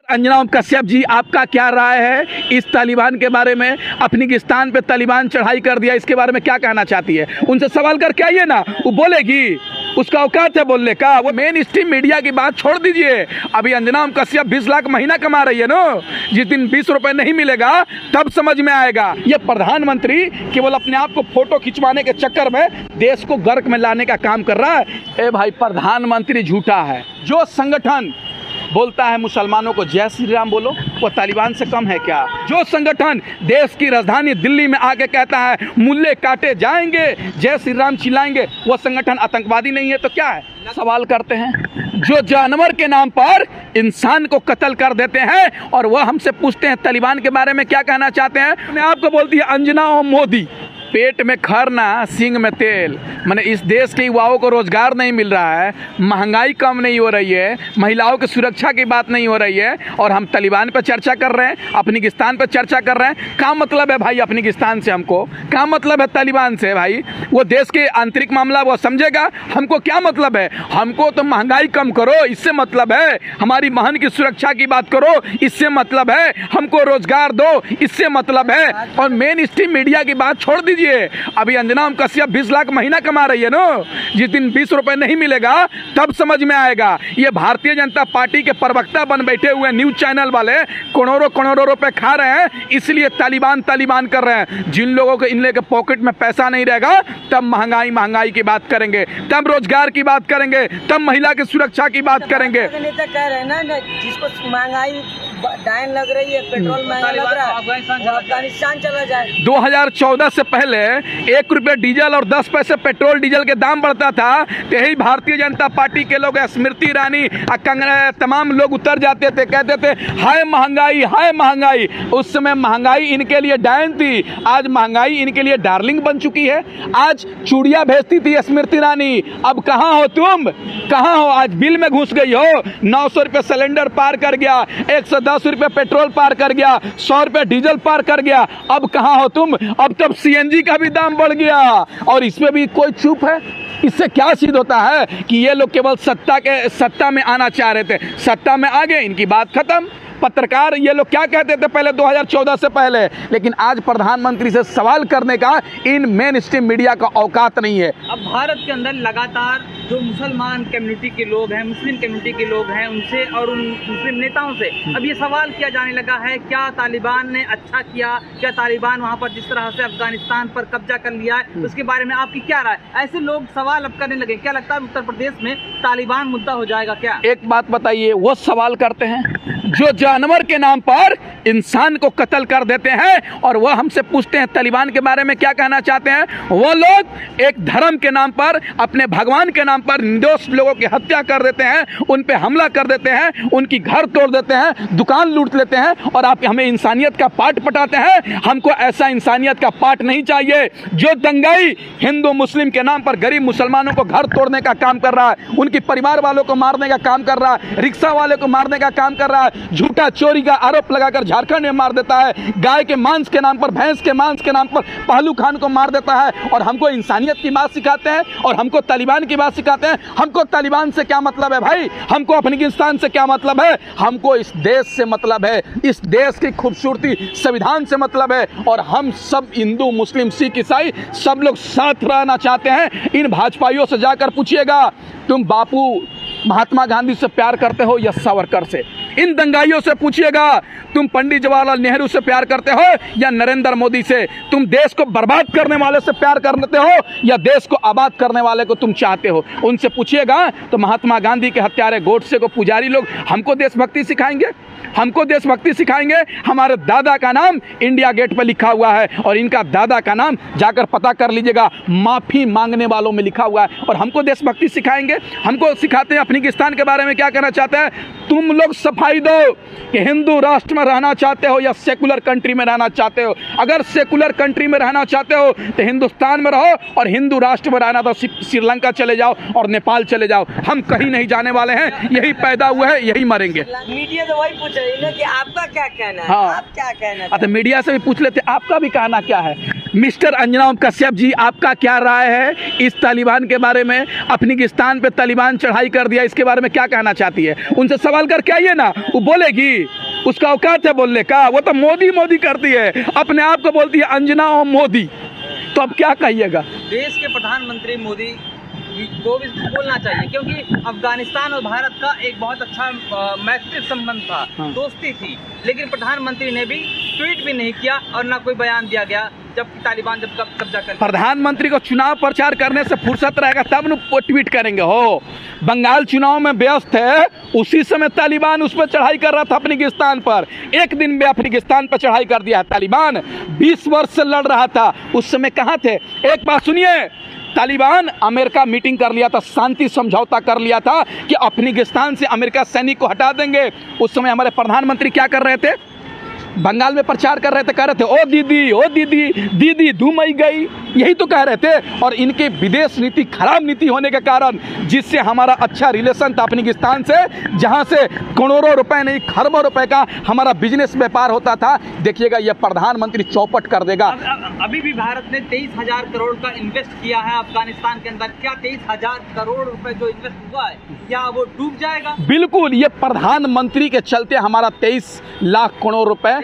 अंजना कश्यप जी, आपका क्या राय है इस तालिबान के बारे में? अफगानिस्तान पे तालिबान चढ़ाई कर दिया, इसके बारे में क्या कहना चाहती है? उनसे सवाल करके आइए ना, वो बोलेगी, उसका औकात है बोलने का। वो मेन स्ट्रीम मीडिया की बात छोड़ दीजिए। अभी अंजना कश्यप 20 लाख महीना कमा रही है ना, जिस दिन 20 रुपए नहीं मिलेगा तब समझ में आएगा। ये प्रधानमंत्री केवल अपने आप को फोटो खिंचवाने के चक्कर में देश को गर्क में लाने का काम कर रहा है। ए भाई, प्रधानमंत्री झूठा है। जो संगठन बोलता है मुसलमानों को जय श्री राम बोलो, वो तालिबान से कम है क्या? जो संगठन देश की राजधानी दिल्ली में आके कहता है मुल्ले काटे जाएंगे, जय श्री राम चिल्लाएंगे, वो संगठन आतंकवादी नहीं है तो क्या है? सवाल करते हैं। जो जानवर के नाम पर इंसान को कत्ल कर देते हैं और वह हमसे पूछते हैं तालिबान के बारे में क्या कहना चाहते हैं। अपने आप को बोलती है अंजना और मोदी। पेट में खरना, सींग में तेल। माने इस देश के युवाओं को रोजगार नहीं मिल रहा है, महंगाई कम नहीं हो रही है, महिलाओं की सुरक्षा की बात नहीं हो रही है, और हम तालिबान पर चर्चा कर रहे हैं, अफगानिस्तान पर चर्चा कर रहे हैं। क्या मतलब है भाई अफगानिस्तान से? हमको क्या मतलब है तालिबान से? भाई वो देश के आंतरिक मामला वो समझेगा, हमको क्या मतलब है? हमको तो महंगाई कम करो, इससे मतलब है। हमारी बहन की सुरक्षा की बात करो, इससे मतलब है। हमको रोजगार दो, इससे मतलब है। और मेन स्ट्रीम मीडिया की बात छोड़ दीजिए। अभी अंजना कश्यप 20 लाख महीना कमा रही है ना, जिस दिन 20 रुपए नहीं मिलेगा तब समझ में आएगा। ये भारतीय जनता पार्टी के प्रवक्ता बन बैठे हुए न्यूज चैनल वाले करोड़ों रुपए खा रहे हैं, इसलिए तालिबान कर रहे हैं। जिन लोगों के इनके पॉकेट में पैसा नहीं रहेगा तब महंगाई की बात करेंगे, तब रोजगार की बात करेंगे, तब महिला की सुरक्षा की बात करेंगे। नेता कह रहे हैं ना, जिसको महंगाई डायन लग रही है, पेट्रोल महंगा लग रहा है, अफगानिस्तान चला जाए। 2014 से पहले 1 रुपये डीजल और 10 पैसे पेट्रोल डीजल के दाम बढ़ता था, तो यही भारतीय जनता पार्टी के लोग, स्मृति ईरानी, तमाम लोग उतर जाते थे, कहते थे हाय महंगाई, हाय महंगाई। उस समय महंगाई इनके लिए डायन थी, आज महंगाई इनके लिए डार्लिंग बन चुकी है। आज चूड़ियां भेजती थी स्मृति ईरानी, अब कहाँ हो तुम? कहाँ हो? आज बिल में घुस गई हो। 900 रुपये सिलेंडर पार कर गया, 110 रुपये पेट्रोल पार कर गया, 100 रुपये डीजल पार कर गया। अब कहाँ हो तुम? अब तब सीएनजी का भी दाम बढ़ गया और इसमें भी कोई चुप है। इससे क्या सिद्ध होता है कि ये लोग केवल सत्ता में आना चाह रहे थे, सत्ता में आ गए, इनकी बात खत्म। पत्रकार ये लोग क्या कहते थे पहले 2014 से पहले, लेकिन आज प्रधानमंत्री से सवाल करने का इन मेन स्ट्रीम मीडिया का औकात नहीं है। अब भारत के अंदर लगातार जो मुसलमान कम्युनिटी के लोग हैं, मुस्लिम कम्युनिटी के लोग हैं, उनसे और उन मुस्लिम नेताओं से अब ये सवाल किया जाने लगा है, क्या तालिबान ने अच्छा किया? क्या तालिबान वहाँ पर जिस तरह से अफगानिस्तान पर कब्जा कर लिया है, उसके बारे में आपकी क्या राय? ऐसे लोग सवाल अब करने लगे, क्या लगता है उत्तर प्रदेश में तालिबान मुद्दा हो जाएगा क्या? एक बात बताइए, वो सवाल करते हैं जो जानवर के नाम पर इंसान को कत्ल कर देते हैं और वह हमसे पूछते हैं तालिबान के बारे में क्या कहना चाहते हैं। वो लोग एक धर्म के नाम पर, अपने भगवान के नाम पर निर्दोष लोगों की हत्या कर देते हैं, उन पे हमला कर देते हैं, उनकी घर तोड़ देते हैं, दुकान लूट लेते हैं, और आप हमें इंसानियत का पाठ पढ़ाते हैं। हमको ऐसा इंसानियत का पाठ नहीं चाहिए। जो दंगाई हिंदू मुस्लिम के नाम पर गरीब मुसलमानों को घर तोड़ने का काम कर रहा है, उनकी परिवार वालों को मारने का काम कर रहा है, रिक्शा वाले को मारने का काम कर रहा है, झूठा चोरी का आरोप लगाकर झारखंड में मार देता है, गाय के मांस के नाम पर, भैंस के मांस के नाम पर पहलू खान को मार देता है, और हमको इंसानियत की बात सिखाते हैं और हमको तालिबान की बात सिखाते हैं। हमको तालिबान से क्या मतलब है भाई? हमको अफगानिस्तान से क्या मतलब है? हमको इस देश से मतलब है, इस देश की खूबसूरती संविधान से मतलब है, और हम सब हिंदू मुस्लिम सिख ईसाई सब लोग साथ रहना चाहते हैं। इन भाजपाइयों से जाकर पूछिएगा तुम बापू महात्मा गांधी से प्यार करते हो या सावरकर से? इन दंगाइयों से पूछिएगा तुम पंडित जवाहरलाल नेहरू से प्यार करते हो या नरेंद्र मोदी से? तुम देश को बर्बाद करने वाले से प्यार करते हो या देश को आबाद करने वाले को तुम चाहते हो? उनसे पूछिएगा तो महात्मा गांधी के हत्यारे गोडसे को पुजारी लोग हमको देशभक्ति सिखाएंगे, हमको देशभक्ति सिखाएंगे। हमारे दादा का नाम इंडिया गेट पर लिखा हुआ है और इनका दादा का नाम जाकर पता कर लीजिएगा माफी मांगने वालों में लिखा हुआ है, और हमको देशभक्ति सिखाएंगे। हमको सिखाते हैं अफगानिस्तान के बारे में क्या कहना चाहते हैं। तुम लोग सफाई दो कि हिंदू राष्ट्र में रहना चाहते हो या सेकुलर कंट्री में रहना चाहते हो। अगर सेकुलर कंट्री में रहना चाहते हो तो हिंदुस्तान में रहो, और हिंदू राष्ट्र में रहना तो श्रीलंका चले जाओ और नेपाल चले जाओ। हम कहीं नहीं जाने वाले हैं, यही पैदा हुए हैं, यही मरेंगे। मीडिया तो वही पूछ रही है कि आपका क्या कहना है? हाँ, आप क्या कहना है? तो मीडिया से भी पूछ लेते आपका भी कहना क्या है। मिस्टर अंजनाब कश्यप जी, आपका क्या राय है इस तालिबान के बारे में? अफगानिस्तान पे तालिबान चढ़ाई कर दिया, इसके बारे में क्या कहना चाहती है? उनसे सवाल करके आइए ना, वो बोलेगी, उसका औकात है बोलने का। वो तो मोदी मोदी करती है, अपने आप को बोलती है अंजना और मोदी। तो अब क्या कहिएगा? देश के प्रधानमंत्री मोदी को भी बोलना चाहिए, क्योंकि अफगानिस्तान और भारत का एक बहुत अच्छा मैत्री संबंध था, दोस्ती थी, लेकिन प्रधानमंत्री ने भी ट्वीट भी नहीं किया और ना कोई बयान दिया गया जब तालिबान जब कब्जा कर। प्रधानमंत्री को चुनाव प्रचार करने से फुर्सत रहेगा तब न वो ट्वीट करेंगे। हो बंगाल चुनाव में व्यस्त है, उसी समय तालिबान उस पर चढ़ाई कर रहा था अफगानिस्तान पर। एक दिन में अफगानिस्तान पर चढ़ाई कर दिया है तालिबान। 20 वर्ष से लड़ रहा था, उस समय कहाँ थे? एक बात सुनिए, तालिबान अमेरिका मीटिंग कर लिया था, शांति समझौता कर लिया था कि अफगानिस्तान से अमेरिका सैनिक को हटा देंगे। उस समय हमारे प्रधानमंत्री क्या कर रहे थे? बंगाल में प्रचार कर रहे थे, कह रहे थे ओ दीदी दीदी धूमई गई, यही तो कह रहे थे। और इनके विदेश नीति खराब नीति होने के कारण, जिससे हमारा अच्छा रिलेशन था अफगानिस्तान से, जहां से करोड़ों रुपए नहीं खरबों रुपए का हमारा बिजनेस व्यापार होता था, देखिएगा ये प्रधानमंत्री चौपट कर देगा। अभी भी भारत ने 23,000 करोड़ का इन्वेस्ट किया है अफगानिस्तान के अंदर। क्या 23,000 करोड़ रुपए जो इन्वेस्ट हुआ है, क्या वो डूब जाएगा? बिल्कुल, ये प्रधानमंत्री के चलते हमारा 23 लाख करोड़ रुपए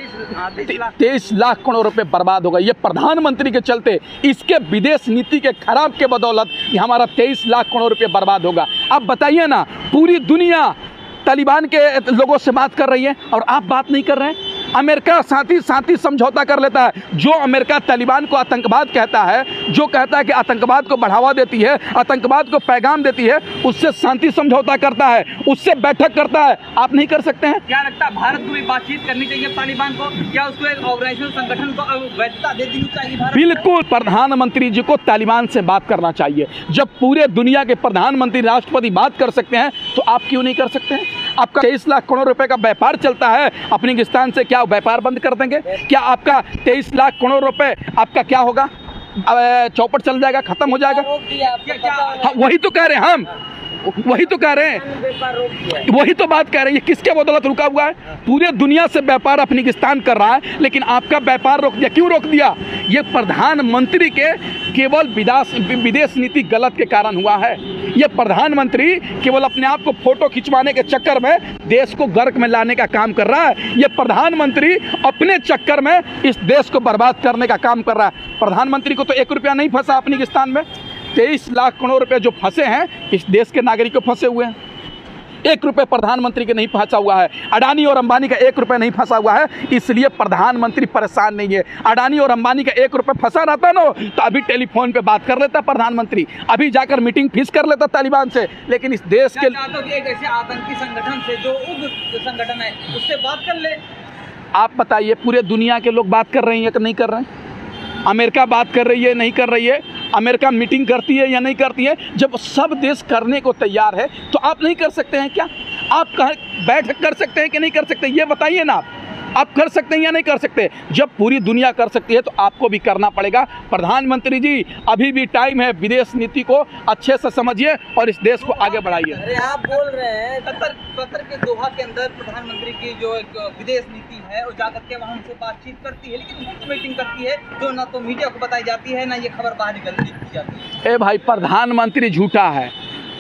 23 लाख करोड़ रुपए बर्बाद होगा। ये प्रधानमंत्री के चलते, इसके विदेश नीति के खराब के बदौलत ये हमारा 23 लाख करोड़ रुपए बर्बाद होगा। अब बताइए ना, पूरी दुनिया तालिबान के लोगों से बात कर रही है और आप बात नहीं कर रहे हैं। अमेरिका साथी समझौता कर लेता है। जो अमेरिका तालिबान को आतंकवाद कहता है, जो कहता है कि आतंकवाद को बढ़ावा देती है, आतंकवाद को पैगाम देती है, उससे शांति समझौता करता है, उससे बैठक करता है। आप नहीं कर सकते हैं? क्या लगता है भारत को भी बातचीत करनी चाहिए तालिबान को? क्या उसको एक ऑर्गेनाइजेशन संगठन को वैधता दे देनी चाहिए भारत? बिल्कुल, प्रधानमंत्री जी को तालिबान से बात करना चाहिए। जब पूरे दुनिया के प्रधानमंत्री राष्ट्रपति बात कर सकते हैं तो आप क्यों नहीं कर सकते हैं? आपका 23 लाख करोड़ रुपए का व्यापार चलता है अफगानिस्तान से, क्या व्यापार बंद कर देंगे? क्या आपका 23 लाख करोड़ रुपए आपका क्या होगा? चौपट चल जाएगा, खत्म हो जाएगा? हाँ, वही तो कह रहे हैं हम, वही तो कह रहे हैं, वही तो बात कह रहे हैं। ये किसके बदौलत रुका हुआ है? पूरे दुनिया से व्यापार अफगानिस्तान कर रहा है, लेकिन आपका व्यापार रोक दिया। क्यों रोक दिया? ये प्रधानमंत्री के केवल विदेश नीति गलत के कारण हुआ है। ये प्रधानमंत्री केवल अपने आप को फोटो खिंचवाने के चक्कर में देश को गर्क में लाने का काम कर रहा है। ये प्रधानमंत्री अपने चक्कर में इस देश को बर्बाद करने का काम कर रहा है। प्रधानमंत्री को तो 1 रुपया नहीं फंसा अफगानिस्तान में। 23 लाख करोड़ रुपए जो फंसे हैं, इस देश के नागरिकों फंसे हुए हैं। 1 रुपये प्रधानमंत्री के नहीं फंसा हुआ है। अडानी और अंबानी का 1 रुपये नहीं फंसा हुआ है, इसलिए प्रधानमंत्री परेशान नहीं है। अडानी और अंबानी का 1 रुपये फंसा रहता ना, तो अभी टेलीफोन पे बात कर लेता प्रधानमंत्री, अभी जाकर मीटिंग फिक्स कर लेता तालिबान से। लेकिन इस देश के एक ऐसे आतंकी संगठन से जो उग्र संगठन है, उससे बात कर ले। आप बताइए, पूरे दुनिया के लोग बात कर रहे हैं या नहीं कर रहे हैं? अमेरिका बात कर रही है, नहीं कर रही है? अमेरिका मीटिंग करती है या नहीं करती है? जब सब देश करने को तैयार है तो आप नहीं कर सकते हैं क्या? आप बैठक कर सकते हैं कि नहीं कर सकते? ये बताइए ना, आप कर सकते हैं या नहीं कर सकते? जब पूरी दुनिया कर सकती है तो आपको भी करना पड़ेगा। प्रधानमंत्री जी, अभी भी टाइम है, विदेश नीति को अच्छे से समझिए और इस देश को आगे बढ़ाइए। अरे आप बोल रहे हैं कतर के दोहा के अंदर प्रधानमंत्री की जो एक विदेश नीति है, वो जाकर के वहाँ उनसे बातचीत करती है, लेकिन गुप्त मीटिंग करती है जो ना तो मीडिया को बताई जाती है, ना ये खबर बाहर निकल दी जाती है। भाई, प्रधानमंत्री झूठा है,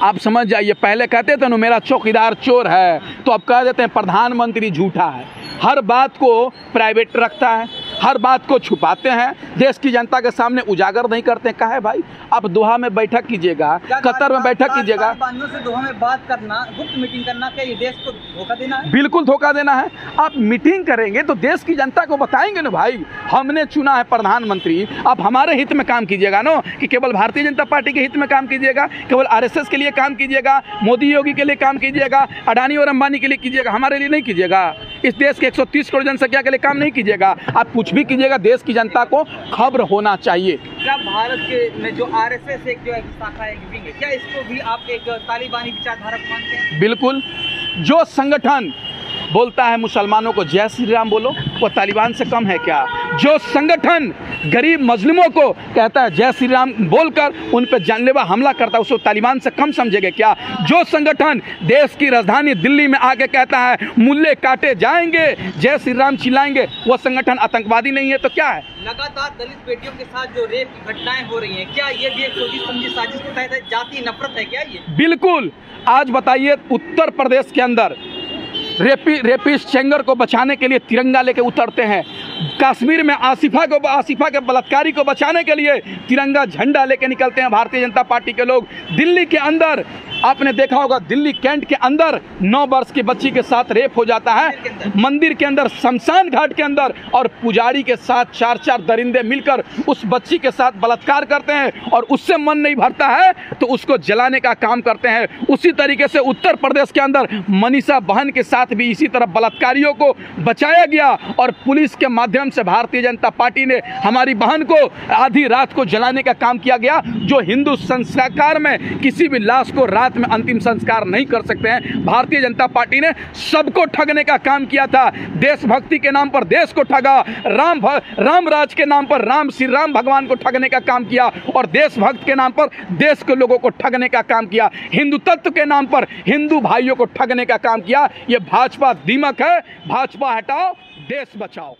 आप समझ जाइए। पहले कहते थे ना मेरा चौकीदार चोर है, तो अब कह देते हैं प्रधानमंत्री झूठा है। हर बात को प्राइवेट रखता है, हर बात को छुपाते हैं, देश की जनता के सामने उजागर नहीं करते। कहा है भाई, आप दोहा में बैठक कीजिएगा, कतर में बैठक कीजिएगा। से दोहा में बात करना, गुप्त मीटिंग करना, क्या ये देश को धोखा देना है? बिल्कुल धोखा देना है। आप मीटिंग करेंगे तो देश की जनता को बताएंगे ना, भाई हमने चुना है प्रधानमंत्री, आप हमारे हित में काम कीजिएगा ना, कि केवल भारतीय जनता पार्टी के हित में काम कीजिएगा, केवल RSS के लिए काम कीजिएगा, मोदी योगी के लिए काम कीजिएगा, अडानी और अंबानी के लिए कीजिएगा, हमारे लिए नहीं कीजिएगा। इस देश के 130 करोड़ जनसंख्या के लिए काम नहीं कीजिएगा। आप कुछ भी कीजिएगा, देश की जनता को खबर होना चाहिए। क्या भारत के में जो RSS एक जो एक शाखा है, विंग है, क्या इसको भी आप एक तालिबानी विचारधारा मानते हैं? बिल्कुल। जो संगठन बोलता है मुसलमानों को जय श्री राम बोलो, वो तालिबान से कम है क्या? जो संगठन गरीब मजलूमों को कहता है जय श्री राम बोलकर उन पर जानलेवा हमला करता है, उसको तालिबान से कम समझेगा क्या? जो संगठन देश की राजधानी दिल्ली में आके कहता है मुल्ले काटे जाएंगे, जय श्री राम चिल्लाएंगे, वो संगठन आतंकवादी नहीं है तो क्या है? लगातार दलित बेटियों के साथ जो रेप की घटनाएं हो रही हैं, क्या ये भी एक सोची समझी साजिश के तहत है? जाति नफरत है क्या ये? बिल्कुल। आज बताइए, उत्तर प्रदेश के अंदर रेपिस्ट चेंगर को बचाने के लिए तिरंगा लेके उतरते हैं, कश्मीर में आसिफा के बलात्कारी को बचाने के लिए तिरंगा झंडा लेके निकलते हैं भारतीय जनता पार्टी के लोग। दिल्ली के अंदर आपने देखा होगा, दिल्ली कैंट के अंदर 9 वर्ष की बच्ची के साथ रेप हो जाता है, मंदिर के अंदर, शमशान घाट के अंदर, और पुजारी के साथ 4-4 दरिंदे मिलकर उस बच्ची के साथ बलात्कार करते हैं, और उससे मन नहीं भरता है तो उसको जलाने का काम करते हैं। उसी तरीके से उत्तर प्रदेश के अंदर मनीषा बहन के साथ भी इसी तरह बलात्कारियों को बचाया गया, और पुलिस के माध्यम से भारतीय जनता पार्टी ने हमारी बहन को आधी रात को जलाने का काम किया गया। जो हिंदू संस्कार में किसी भी लाश को रात में अंतिम संस्कार नहीं कर सकते हैं, भारतीय जनता पार्टी ने सबको ठगने का काम किया था। देशभक्ति के नाम पर देश को ठगा, राम राज के नाम पर श्री राम भगवान को ठगने का काम किया, और देशभक्त के नाम पर देश के लोगों को ठगने का काम किया, हिंदू तत्व के नाम पर हिंदू भाइयों को ठगने का काम किया। ये भाजपा दीमक है। भाजपा हटाओ, देश बचाओ।